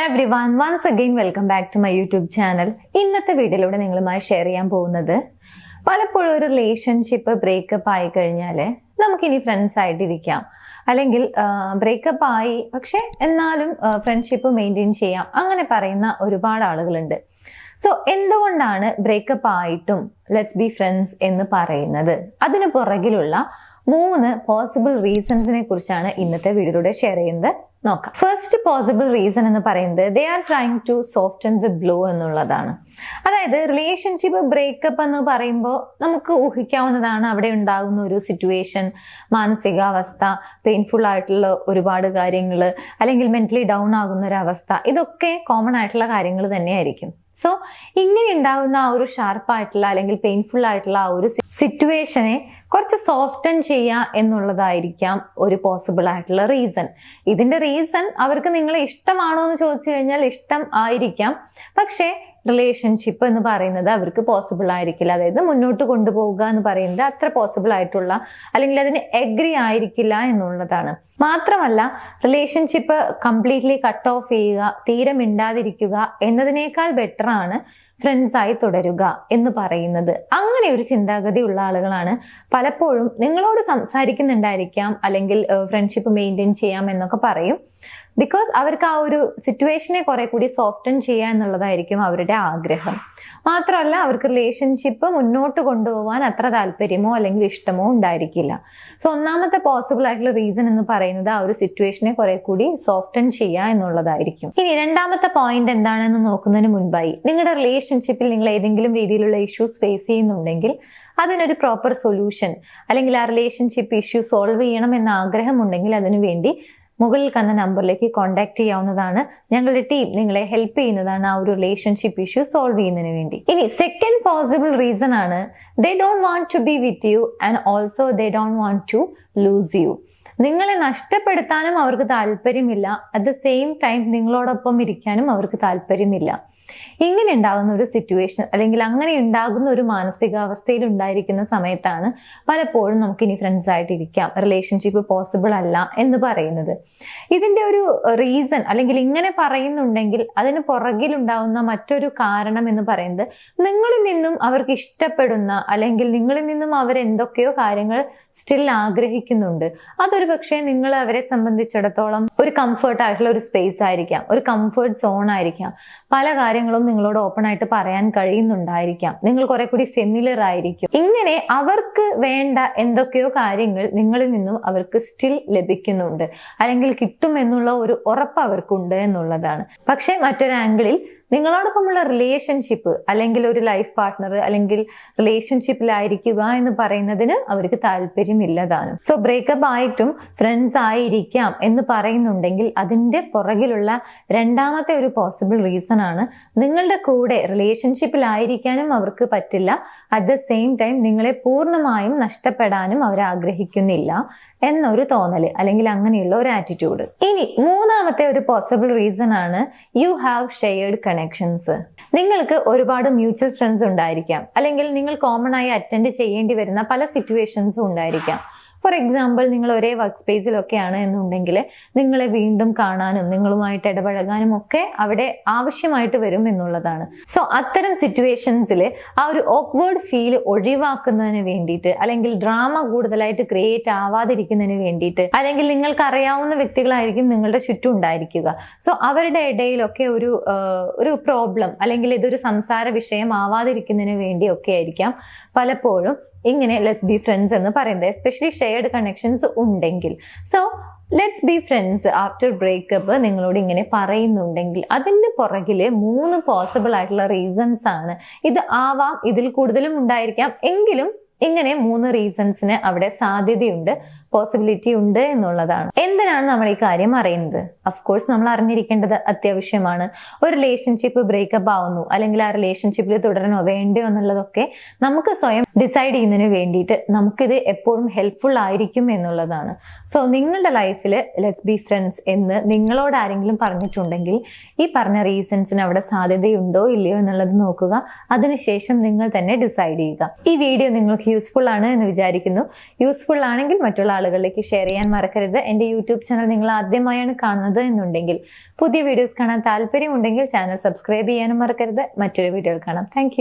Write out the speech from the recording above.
everyone, once again welcome back to my YouTube channel. ഇന്നത്തെ വീഡിയോയിലൂടെ നിങ്ങളുമായി ഷെയർ ചെയ്യാൻ പോകുന്നത് പലപ്പോഴും ഒരു റിലേഷൻഷിപ്പ് ബ്രേക്കപ്പ് ആയി കഴിഞ്ഞാൽ നമുക്കിനി ഫ്രണ്ട്സ് ആയിട്ടിരിക്കാം, അല്ലെങ്കിൽ ബ്രേക്കപ്പ് ആയി പക്ഷെ എന്നാലും ഫ്രണ്ട്ഷിപ്പ് മെയിൻറ്റെയിൻ ചെയ്യാം, അങ്ങനെ പറയുന്ന ഒരുപാട് ആളുകളുണ്ട്. സോ എന്തുകൊണ്ടാണ് ബ്രേക്കപ്പ് ആയിട്ടും ലെറ്റ്സ് ബി ഫ്രണ്ട്സ് എന്ന് പറയുന്നത്? അതിന് പുറകിലുള്ള 3 പോസിബിൾ റീസൺസിനെ കുറിച്ചാണ് ഇന്നത്തെ വീഡിയോയിലൂടെ ഷെയർ ചെയ്യുന്നത്. നോക്കാം. ഫസ്റ്റ് പോസിബിൾ റീസൺ എന്ന് പറയുന്നത് they are trying to soften the blow എന്നുള്ളതാണ്. അതായത് റിലേഷൻഷിപ്പ് ബ്രേക്കപ്പ് എന്ന് പറയുമ്പോൾ നമുക്ക് ഊഹിക്കാവുന്നതാണ് അവിടെ ഉണ്ടാകുന്ന ഒരു സിറ്റുവേഷൻ, മാനസികാവസ്ഥ, പെയിൻഫുൾ ആയിട്ടുള്ള ഒരുപാട് കാര്യങ്ങൾ, അല്ലെങ്കിൽ മെന്റലി ഡൗൺ ആകുന്ന ഒരു അവസ്ഥ, ഇതൊക്കെ കോമൺ ആയിട്ടുള്ള കാര്യങ്ങൾ തന്നെയായിരിക്കും. സോ ഇങ്ങനെ ഉണ്ടാകുന്ന ആ ഒരു ഷാർപ്പായിട്ടുള്ള അല്ലെങ്കിൽ പെയിൻഫുൾ ആയിട്ടുള്ള ആ ഒരു സിറ്റുവേഷനെ കുറച്ച് സോഫ്റ്റൻ ചെയ്യുക എന്നുള്ളതായിരിക്കാം ഒരു പോസിബിൾ ആയിട്ടുള്ള റീസൺ. ഇതിന്റെ റീസൺ അവർക്ക് നിങ്ങളെ ഇഷ്ടമാണോ എന്ന് ചോദിച്ചു കഴിഞ്ഞാൽ ഇഷ്ടം ആയിരിക്കാം, പക്ഷേ റിലേഷൻഷിപ്പ് എന്ന് പറയുന്നത് അവർക്ക് പോസിബിൾ ആയിരിക്കില്ല. അതായത് മുന്നോട്ട് കൊണ്ടുപോവുക എന്ന് പറയുന്നത് അത്ര പോസിബിൾ ആയിട്ടുള്ള, അല്ലെങ്കിൽ അതിന് എഗ്രി ആയിരിക്കില്ല എന്നുള്ളതാണ്. മാത്രമല്ല റിലേഷൻഷിപ്പ് കംപ്ലീറ്റ്ലി കട്ട് ഓഫ് ചെയ്യുക, തീരെ മിണ്ടാതിരിക്കുക എന്നതിനേക്കാൾ ബെറ്റർ ആണ് ഫ്രണ്ട്സ് ആയി തുടരുക എന്ന് പറയുന്നത്. അങ്ങനെ ഒരു ചിന്താഗതി ഉള്ള ആളുകളാണ് പലപ്പോഴും നിങ്ങളോട് സംസാരിക്കുന്നുണ്ടായിരിക്കാം, അല്ലെങ്കിൽ ഫ്രണ്ട്ഷിപ്പ് മെയിൻറ്റെയിൻ ചെയ്യാം എന്നൊക്കെ പറയും. ബിക്കോസ് അവർക്ക് ആ ഒരു സിറ്റുവേഷനെ കുറെ കൂടി സോഫ്റ്റൻ ചെയ്യുക എന്നുള്ളതായിരിക്കും അവരുടെ ആഗ്രഹം. മാത്രമല്ല അവർക്ക് റിലേഷൻഷിപ്പ് മുന്നോട്ട് കൊണ്ടുപോകാൻ അത്ര താല്പര്യമോ അല്ലെങ്കിൽ ഇഷ്ടമോ ഉണ്ടായിരിക്കില്ല. സോ ഒന്നാമത്തെ പോസിബിൾ ആയിട്ടുള്ള റീസൺ എന്ന് പറയുന്നത് ആ ഒരു സിറ്റുവേഷനെ കുറെ കൂടി സോഫ്റ്റൻ ചെയ്യുക എന്നുള്ളതായിരിക്കും. ഇനി രണ്ടാമത്തെ പോയിന്റ് എന്താണെന്ന് നോക്കുന്നതിന് മുൻപായി, നിങ്ങളുടെ റിലേഷൻഷിപ്പിൽ നിങ്ങൾ ഏതെങ്കിലും രീതിയിലുള്ള ഇഷ്യൂസ് ഫേസ് ചെയ്യുന്നുണ്ടെങ്കിൽ അതിനൊരു പ്രോപ്പർ സൊല്യൂഷൻ, അല്ലെങ്കിൽ ആ റിലേഷൻഷിപ്പ് ഇഷ്യൂ സോൾവ് ചെയ്യണം എന്ന ആഗ്രഹമുണ്ടെങ്കിൽ അതിനു വേണ്ടി മുകളിൽ കാണുന്ന നമ്പറിലേക്ക് കോൺടാക്ട് ചെയ്യാവുന്നതാണ്. ഞങ്ങളുടെ ടീം നിങ്ങളെ ഹെൽപ്പ് ചെയ്യുന്നതാണ് ആ ഒരു റിലേഷൻഷിപ്പ് ഇഷ്യൂ സോൾവ് ചെയ്യുന്നതിന് വേണ്ടി. ഇനി സെക്കൻഡ് പോസിബിൾ റീസൺ ആണ് they don't want to be with you and also they don't want to lose you. നിങ്ങളെ നഷ്ടപ്പെടുത്താനും അവർക്ക് താല്പര്യമില്ല, അറ്റ് ദ സെയിം ടൈം നിങ്ങളോടൊപ്പം ഇരിക്കാനും അവർക്ക് താല്പര്യമില്ല. ഇങ്ങനെ ഉണ്ടാകുന്ന ഒരു സിറ്റുവേഷൻ, അല്ലെങ്കിൽ അങ്ങനെ ഉണ്ടാകുന്ന ഒരു മാനസികാവസ്ഥയിൽ ഉണ്ടായിരിക്കുന്ന സമയത്താണ് പലപ്പോഴും നമുക്ക് ഇനി ഫ്രണ്ട്സ് ആയിട്ടിരിക്കാം, റിലേഷൻഷിപ്പ് പോസിബിൾ അല്ല എന്ന് പറയുന്നത്. ഇതിന്റെ ഒരു റീസൺ, അല്ലെങ്കിൽ ഇങ്ങനെ പറയുന്നുണ്ടെങ്കിൽ അതിന് പുറകിലുണ്ടാകുന്ന മറ്റൊരു കാരണം എന്ന് പറയുന്നത് നിങ്ങളിൽ നിന്നും അവർക്ക് ഇഷ്ടപ്പെടുന്ന, അല്ലെങ്കിൽ നിങ്ങളിൽ നിന്നും അവരെന്തൊക്കെയോ കാര്യങ്ങൾ സ്റ്റിൽ ആഗ്രഹിക്കുന്നുണ്ട്. അതൊരു പക്ഷേ നിങ്ങൾ അവരെ സംബന്ധിച്ചിടത്തോളം ഒരു കംഫർട്ട് ആയിട്ടുള്ള ഒരു സ്പേസ് ആയിരിക്കാം, ഒരു കംഫർട്ട് സോൺ ആയിരിക്കാം. പല കാര്യങ്ങളും നിങ്ങളോട് ഓപ്പൺ ആയിട്ട് പറയാൻ കഴിയുന്നുണ്ടായിരിക്കാം, നിങ്ങൾ കുറെ കൂടി ഫെമിലിയർ ആയിരിക്കും. ഇങ്ങനെ അവർക്ക് വേണ്ട എന്തൊക്കെയോ കാര്യങ്ങൾ നിങ്ങളിൽ നിന്നും അവർക്ക് സ്റ്റിൽ ലഭിക്കുന്നുണ്ട്, അല്ലെങ്കിൽ കിട്ടും എന്നുള്ള ഒരു ഉറപ്പ് അവർക്കുണ്ട് എന്നുള്ളതാണ്. പക്ഷെ മറ്റൊരു ആംഗിളിൽ നിങ്ങളോടൊപ്പമുള്ള റിലേഷൻഷിപ്പ്, അല്ലെങ്കിൽ ഒരു ലൈഫ് പാർട്ട്ണർ, അല്ലെങ്കിൽ റിലേഷൻഷിപ്പിലായിരിക്കുക എന്ന് പറയുന്നതിന് അവർക്ക് താല്പര്യമില്ലതാനും. സോ ബ്രേക്കപ്പ് ആയിട്ടും ഫ്രണ്ട്സ് ആയിരിക്കാം എന്ന് പറയുന്നുണ്ടെങ്കിൽ അതിന്റെ പുറകിലുള്ള രണ്ടാമത്തെ ഒരു പോസിബിൾ റീസൺ ആണ് നിങ്ങളുടെ കൂടെ റിലേഷൻഷിപ്പിലായിരിക്കാനും അവർക്ക് പറ്റില്ല, അറ്റ് ദ സെയിം ടൈം നിങ്ങളെ പൂർണ്ണമായും നഷ്ടപ്പെടാനും അവർ ആഗ്രഹിക്കുന്നില്ല എന്നൊരു തോന്നല്, അല്ലെങ്കിൽ അങ്ങനെയുള്ള ഒരു ആറ്റിറ്റ്യൂഡ്. ഇനി മൂന്നാമത്തെ ഒരു പോസിബിൾ റീസൺ ആണ് യു ഹാവ് ഷെയർഡ് കണക്ഷൻസ്. നിങ്ങൾക്ക് ഒരുപാട് മ്യൂച്വൽ ഫ്രണ്ട്സ് ഉണ്ടായിരിക്കാം, അല്ലെങ്കിൽ നിങ്ങൾ കോമൺ ആയി അറ്റൻഡ് ചെയ്യേണ്ടി വരുന്ന പല സിറ്റുവേഷൻസും ഉണ്ടായിരിക്കാം. ഫോർ എക്സാമ്പിൾ, നിങ്ങൾ ഒരേ വർക്ക് സ്പേസിലൊക്കെയാണ് എന്നുണ്ടെങ്കിൽ നിങ്ങളെ വീണ്ടും കാണാനും നിങ്ങളുമായിട്ട് ഇടപഴകാനും ഒക്കെ അവിടെ ആവശ്യമായിട്ട് വരും എന്നുള്ളതാണ്. സോ അത്തരം സിറ്റുവേഷൻസിൽ ആ ഒരു ഓക്വേർഡ് ഫീൽ ഒഴിവാക്കുന്നതിന് വേണ്ടിയിട്ട്, അല്ലെങ്കിൽ ഡ്രാമ കൂടുതലായിട്ട് ക്രിയേറ്റ് ആവാതിരിക്കുന്നതിന് വേണ്ടിയിട്ട്, അല്ലെങ്കിൽ നിങ്ങൾക്ക് അറിയാവുന്ന വ്യക്തികളായിരിക്കും നിങ്ങളുടെ ചുറ്റും ഉണ്ടായിരിക്കുക. സോ അവരുടെ ഇടയിലൊക്കെ ഒരു പ്രോബ്ലം, അല്ലെങ്കിൽ ഇതൊരു സംസാര വിഷയം ആവാതിരിക്കുന്നതിന് വേണ്ടിയൊക്കെ ആയിരിക്കാം പലപ്പോഴും ഇങ്ങനെ ലെറ്റ്സ് ബി ഫ്രണ്ട്സ് എന്ന് പറയുന്നത്, എസ്പെഷ്യലി ഷെയർഡ് കണക്ഷൻസ് ഉണ്ടെങ്കിൽ. So let's be friends after breakup നിങ്ങളോട് ഇങ്ങനെ പറയുന്നുണ്ടെങ്കിൽ അതിന്റെ പുറകില് 3 പോസിബിൾ ആയിട്ടുള്ള റീസൺസ് ആണ്. ഇത് ആവാം, ഇതിൽ കൂടുതലും ഉണ്ടായിരിക്കാം, എങ്കിലും ഇങ്ങനെ 3 റീസൺസിന് അവിടെ സാധ്യതയുണ്ട്, പോസിബിലിറ്റി ഉണ്ട് എന്നുള്ളതാണ്. എന്തിനാണ് നമ്മൾ ഈ കാര്യം അറിയുന്നത്? അഫ്കോഴ്സ് നമ്മൾ അറിഞ്ഞിരിക്കേണ്ടത് അത്യാവശ്യമാണ്. ഒരു റിലേഷൻഷിപ്പ് ബ്രേക്കപ്പ് ആവുന്നു, അല്ലെങ്കിൽ ആ റിലേഷൻഷിപ്പിൽ തുടരണോ വേണ്ടയോ എന്നുള്ളതൊക്കെ നമുക്ക് സ്വയം ഡിസൈഡ് ചെയ്യുന്നതിന് വേണ്ടിയിട്ട് നമുക്കിത് എപ്പോഴും ഹെൽപ്ഫുൾ ആയിരിക്കും എന്നുള്ളതാണ്. സോ നിങ്ങളുടെ ലൈഫിൽ ലെറ്റ്സ് ബി ഫ്രണ്ട്സ് എന്ന് നിങ്ങളോട് ആരെങ്കിലും പറഞ്ഞിട്ടുണ്ടെങ്കിൽ ഈ പറഞ്ഞ റീസൺസിന് അവിടെ സാധ്യതയുണ്ടോ ഇല്ലയോ എന്നുള്ളത് നോക്കുക. അതിനുശേഷം നിങ്ങൾ തന്നെ ഡിസൈഡ് ചെയ്യുക. ഈ വീഡിയോ നിങ്ങൾക്ക് യൂസ്ഫുൾ ആണ് എന്ന് വിചാരിക്കുന്നു. യൂസ്ഫുൾ ആണെങ്കിൽ മറ്റുള്ള ആളുകളിലേക്ക് ഷെയർ ചെയ്യാൻ മറക്കരുത്. എൻ്റെ യൂട്യൂബ് ചാനൽ നിങ്ങൾ ആദ്യമായാണ് കാണുന്നത് എന്നുണ്ടെങ്കിൽ, പുതിയ വീഡിയോസ് കാണാൻ താല്പര്യമുണ്ടെങ്കിൽ ചാനൽ സബ്സ്ക്രൈബ് ചെയ്യാനും മറക്കരുത്. മറ്റൊരു വീഡിയോയിൽ കാണാം. താങ്ക്